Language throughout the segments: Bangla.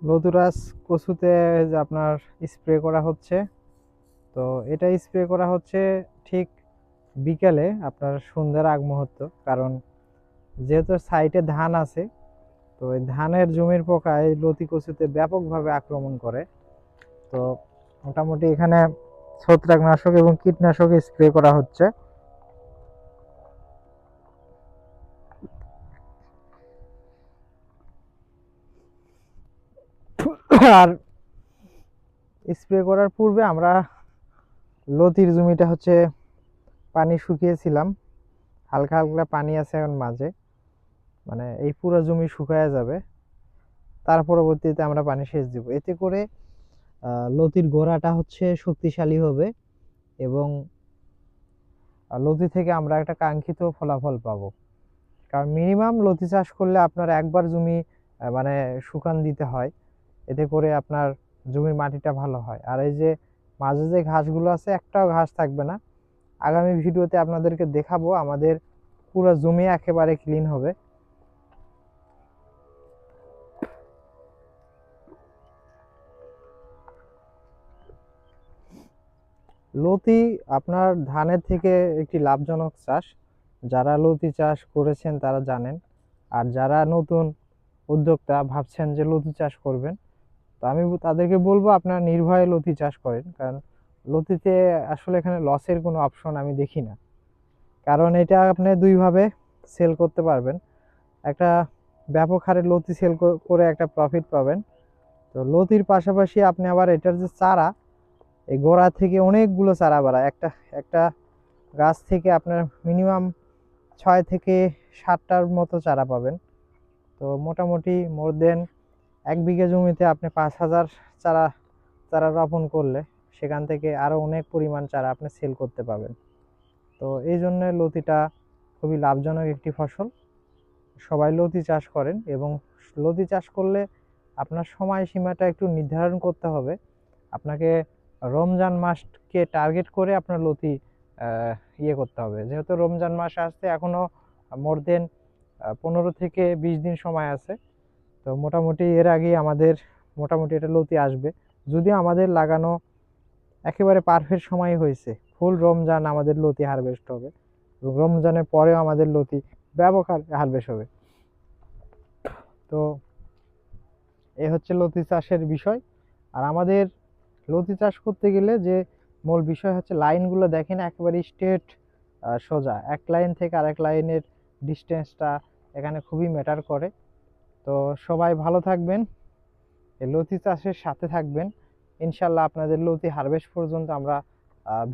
লতুরাস কচুতে যে আপনার স্প্রে করা হচ্ছে। তো এটা স্প্রে করা হচ্ছে ঠিক বিকেলে, আপনার সন্ধ্যার আগ মুহূর্ত। কারণ যেহেতু সাইডে ধান আছে, তো এই ধানের জমির পোকা এই লতি কচুতে ব্যাপকভাবে আক্রমণ করে। তো মোটামুটি এখানে ছত্রাকনাশক এবং কীটনাশক স্প্রে করা হচ্ছে। আর স্প্রে করার পূর্বে আমরা লতির জমিটা হচ্ছে পানি শুকিয়েছিলাম, হালকা হালকা পানি আছে এখন মাঝে, মানে এই পুরো জমি শুকায়া যাবে। তার পরবর্তীতে আমরা পানি সেচ দিব, এতে করে লতির গোড়াটা হচ্ছে শক্তিশালী হবে এবং লতি থেকে আমরা একটা কাঙ্ক্ষিত ফলাফল পাবো। কারণ মিনিমাম লতি চাষ করলে আপনার একবার জমি মানে শুকান দিতে হয়, এতে করে আপনার জমির মাটিটা ভালো হয়। আর এই যে মাঝে যে ঘাসগুলো আছে, একটাও ঘাস থাকবে না। আগামী ভিডিওতে আপনাদেরকে দেখাবো আমাদের পুরো জমি একেবারে ক্লিন হবে। লতি আপনার ধানের থেকে একটি লাভজনক চাষ। যারা লতি চাষ করেছেন তারা জানেন। আর যারা নতুন উদ্যোক্তা ভাবছেন যে লতি চাষ করবেন, তো আমি তাদেরকে বলবো আপনারা নির্ভয়ে লতি চাষ করেন। কারণ লতিতে আসলে এখানে লসের কোনো অপশন আমি দেখি না। কারণ এটা আপনি দুইভাবে সেল করতে পারবেন। একটা ব্যাপক হারে লতি সেল করে একটা প্রফিট পাবেন। তো লতির পাশাপাশি আপনি আবার এটার যে চারা, এই গোড়া থেকে অনেকগুলো চারা বাড়ায়। একটা একটা গাছ থেকে আপনার মিনিমাম 6 থেকে 7টার মতো চারা পাবেন। তো মোটামুটি মোর দেন 1 বিঘা জমিতে আপনি 5,000 চারা চারা রোপণ করলে সেখান থেকে আরো অনেক পরিমাণ চারা আপনি সেল করতে পাবেন। তো এই জন্য লতিটা খুবই লাভজনক একটি ফসল। সবাই লতি চাষ করেন, এবং লতি চাষ করলে আপনার সময়সীমাটা একটু নির্ধারণ করতে হবে। আপনাকে রমজান মাসকে টার্গেট করে আপনার লতি ইয়ে করতে হবে। যেহেতু রমজান মাস আসতে এখনো মোর দেন 15 থেকে 20 দিন সময় আছে। তো মোটামুটি এর আগেই আমাদের মোটামুটি এটা লতি আসবে। যদিও আমাদের লাগানো একেবারে পারফেক্ট সময় হয়েছে, ফুল রমজান আমাদের লতি হারভেস্ট হবে, এবং রমজানের পরেও আমাদের লতি ব্যাপক হারভেস্ট হবে। তো এ হচ্ছে লতি চাষের বিষয়। আর আমাদের লতি চাষ করতে গেলে যে মূল বিষয় হচ্ছে লাইনগুলো দেখেন একেবারে স্ট্রেট সোজা, এক লাইন থেকে আরেক লাইনের ডিস্টেন্সটা এখানে খুবই ম্যাটার করে। তো সবাই ভালো থাকবেন, এই লতি চাষের সাথে থাকবেন। ইনশাল্লাহ আপনাদের লতি হারভেস্ট পর্যন্ত আমরা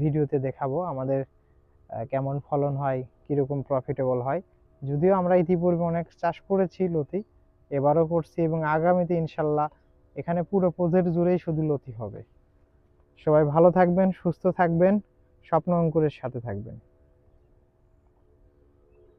ভিডিওতে দেখাবো আমাদের কেমন ফলন হয়, কীরকম প্রফিটেবল হয়। যদিও আমরা ইতিপূর্বে অনেক চাষ করেছি লতি, এবারও করছি, এবং আগামীতে ইনশাল্লাহ এখানে পুরো প্রজেক্ট জুড়েই শুধু লতি হবে। সবাই ভালো থাকবেন, সুস্থ থাকবেন, স্বপ্ন অঙ্কুরের সাথে থাকবেন।